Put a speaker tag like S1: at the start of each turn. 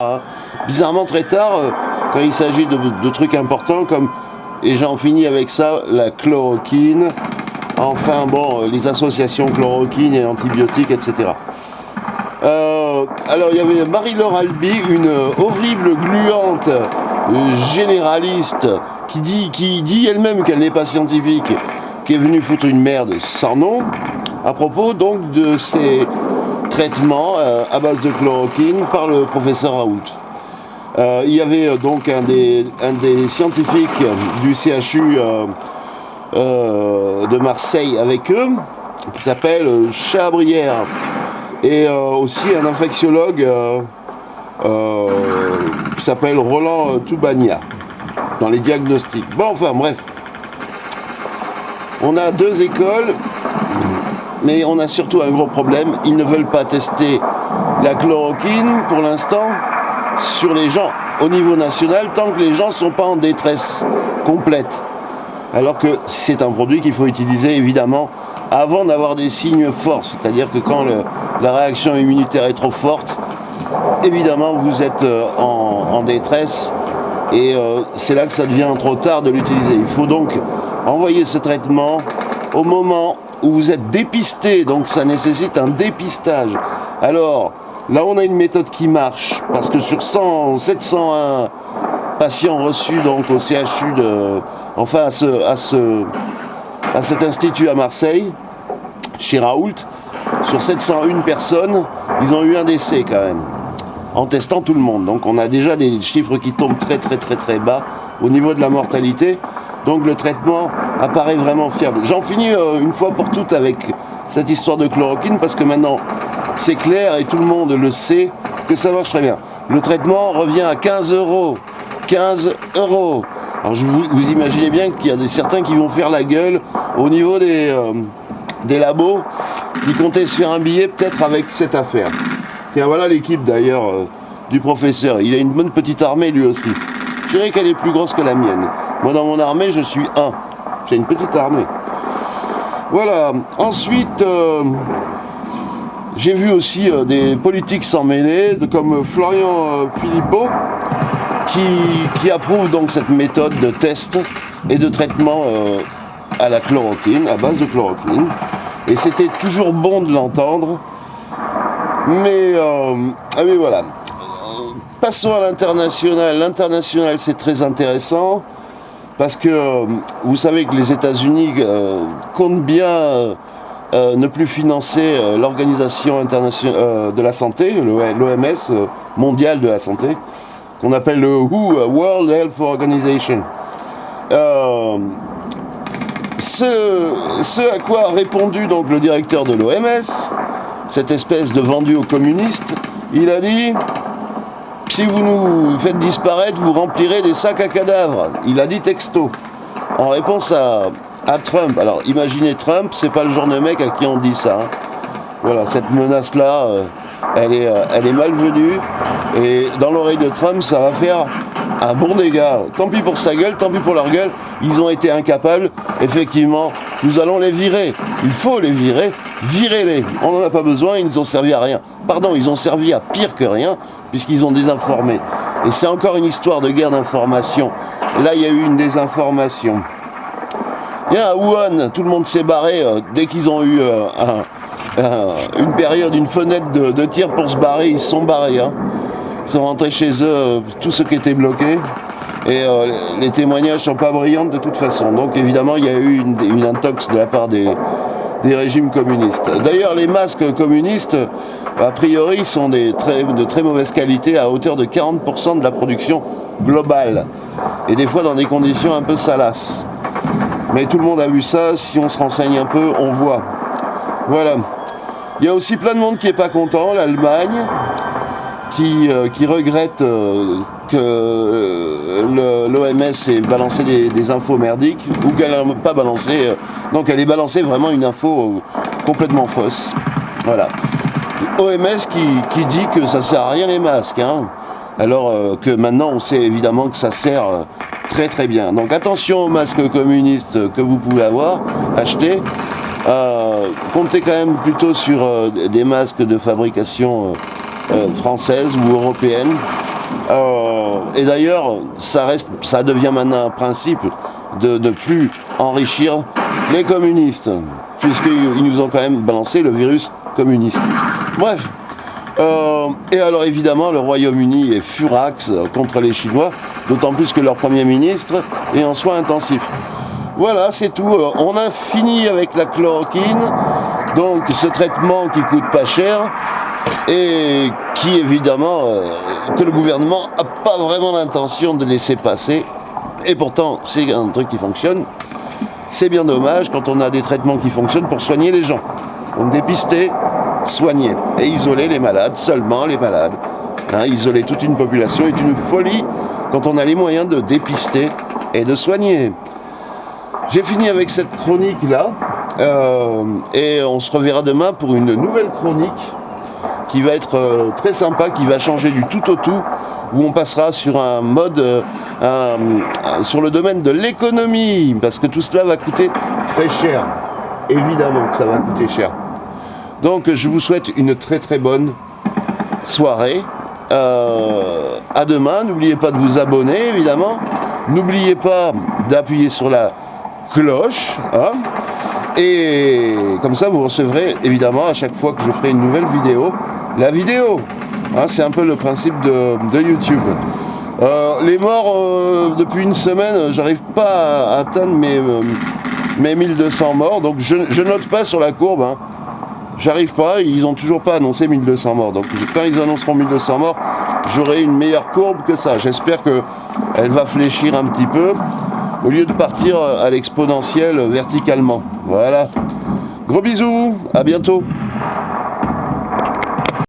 S1: Hein. Bizarrement très tard, quand il s'agit de trucs importants comme, et j'en finis avec ça, la chloroquine, enfin bon, les associations chloroquine et antibiotiques, etc. Alors il y avait Marie-Laure Albi, une horrible gluante généraliste qui dit elle-même qu'elle n'est pas scientifique, qui est venue foutre une merde sans nom, à propos donc de ces traitements à base de chloroquine par le professeur Raoult. Il y avait donc un des scientifiques du CHU de Marseille avec eux, qui s'appelle Chabrière, et aussi un infectiologue qui s'appelle Roland Toubania, dans les diagnostics. Bon, enfin bref, on a deux écoles, mais on a surtout un gros problème, ils ne veulent pas tester la chloroquine pour l'instant sur les gens au niveau national tant que les gens ne sont pas en détresse complète. Alors que c'est un produit qu'il faut utiliser évidemment avant d'avoir des signes forts, c'est-à-dire que quand la réaction immunitaire est trop forte, évidemment vous êtes en détresse et c'est là que ça devient trop tard de l'utiliser. Il faut donc envoyer ce traitement au moment où vous êtes dépisté, donc ça nécessite un dépistage. Alors, là on a une méthode qui marche, parce que sur 701 patients reçus donc au CHU enfin à cet institut à Marseille, chez Raoult, sur 701 personnes, ils ont eu un décès quand même, en testant tout le monde. Donc on a déjà des chiffres qui tombent très bas au niveau de la mortalité. Donc le traitement apparaît vraiment fiable. J'en finis une fois pour toutes avec cette histoire de chloroquine, parce que maintenant c'est clair et tout le monde le sait que ça marche très bien. Le traitement revient à 15 €. 15 €. Alors vous imaginez bien qu'il y a certains qui vont faire la gueule au niveau des labos, qui comptaient se faire un billet peut-être avec cette affaire. Tiens, voilà l'équipe d'ailleurs du professeur. Il a une bonne petite armée lui aussi. Je dirais qu'elle est plus grosse que la mienne. Moi dans mon armée je suis un. J'ai une petite armée. Voilà. Ensuite, j'ai vu aussi des politiques s'en mêler, comme Florian Philippot, qui approuve donc cette méthode de test et de traitement à la chloroquine, à base de chloroquine. Et c'était toujours bon de l'entendre. Mais voilà. Passons à l'international. L'international, c'est très intéressant parce que vous savez que les États-Unis comptent bien ne plus financer l'Organisation internationale de la santé, l'OMS, mondiale de la santé, qu'on appelle le WHO, World Health Organization. Ce à quoi a répondu donc le directeur de l'OMS, cette espèce de vendu aux communistes, il a dit: si vous nous faites disparaître, vous remplirez des sacs à cadavres. Il a dit texto, en réponse à Trump. Alors imaginez Trump, c'est pas le genre de mec à qui on dit ça. Hein. Voilà, cette menace-là, elle est malvenue. Et dans l'oreille de Trump, ça va faire un bon dégât. Tant pis pour sa gueule, tant pis pour leur gueule. Ils ont été incapables. Effectivement, nous allons les virer. Il faut les virer. Virez-les. On n'en a pas besoin, ils nous ont servi à rien. Pardon, ils ont servi à pire que rien, puisqu'ils ont désinformé. Et c'est encore une histoire de guerre d'information. Là, il y a eu une désinformation. À Wuhan, tout le monde s'est barré dès qu'ils ont eu une période, une fenêtre de tir pour se barrer, ils se sont barrés. Hein. Ils sont rentrés chez eux, tout ce qui était bloqué. Et les témoignages ne sont pas brillants de toute façon. Donc évidemment, il y a eu une intox de la part des régimes communistes. D'ailleurs, les masques communistes, a priori, sont de très mauvaise qualité, à hauteur de 40% de la production globale. Et des fois dans des conditions un peu salaces. Mais tout le monde a vu ça, si on se renseigne un peu, on voit. Voilà. Il y a aussi plein de monde qui n'est pas content, l'Allemagne, qui regrette que l'OMS ait balancé des infos merdiques, ou qu'elle n'a pas balancé. Donc elle ait balancé vraiment une info complètement fausse. Voilà. OMS qui dit que ça sert à rien les masques, hein, alors que maintenant on sait évidemment que ça sert très bien. Donc attention aux masques communistes que vous pouvez acheter. Comptez quand même plutôt sur des masques de fabrication française ou européenne. Et d'ailleurs, ça devient maintenant un principe de ne plus enrichir les communistes, puisqu'ils nous ont quand même balancé le virus communiste. Bref. Et alors évidemment, le Royaume-Uni est furax contre les Chinois, d'autant plus que leur Premier ministre est en soins intensifs. Voilà, c'est tout. On a fini avec la chloroquine, donc ce traitement qui coûte pas cher et qui évidemment, que le gouvernement n'a pas vraiment l'intention de laisser passer. Et pourtant, c'est un truc qui fonctionne. C'est bien dommage quand on a des traitements qui fonctionnent pour soigner les gens. Donc dépister, soigner et isoler les malades, seulement les malades. Isoler toute une population est une folie quand on a les moyens de dépister et de soigner. J'ai fini avec cette chronique-là et on se reverra demain pour une nouvelle chronique qui va être très sympa, qui va changer du tout au tout, où on passera sur un mode, sur le domaine de l'économie, parce que tout cela va coûter très cher. Évidemment que ça va coûter cher. Donc je vous souhaite une très très bonne soirée. À demain, n'oubliez pas de vous abonner évidemment. N'oubliez pas d'appuyer sur la cloche. Et comme ça vous recevrez évidemment à chaque fois que je ferai une nouvelle vidéo, la vidéo. C'est un peu le principe de YouTube. Les morts, depuis une semaine, j'arrive pas à atteindre mes 1200 morts. Donc je note pas sur la courbe. J'arrive pas, ils ont toujours pas annoncé 1200 morts. Donc quand ils annonceront 1200 morts, j'aurai une meilleure courbe que ça. J'espère qu'elle va fléchir un petit peu, au lieu de partir à l'exponentielle verticalement. Voilà. Gros bisous, à bientôt.